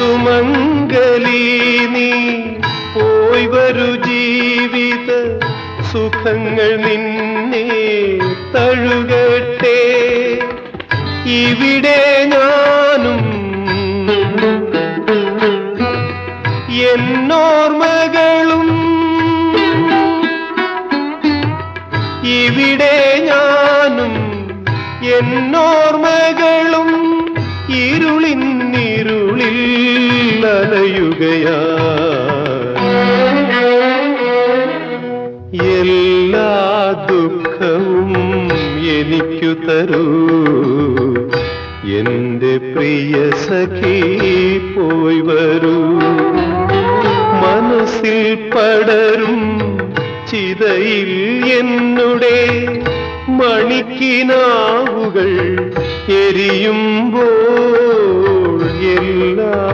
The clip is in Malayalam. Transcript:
സുമംഗലി നീ പോയി വരൂ, ജീവിത സുഖങ്ങൾ നിന്നെ തഴുകട്ടെ. ഇവിടെ ഞാനും എന്നോർമകളും, ഇവിടെ ഞാനും എന്നോർമകളും ഇരുളിൽ അലയുകയാ. എല്ലാ ദുഃഖവും എനിക്കു തരൂ എന്റെ പ്രിയ സഖി, പോയി വരൂ. മനസ്സിൽ പടരും ചിതയിൽ എന്നുടെ മണിക്കിനാവുകൾ എരിയും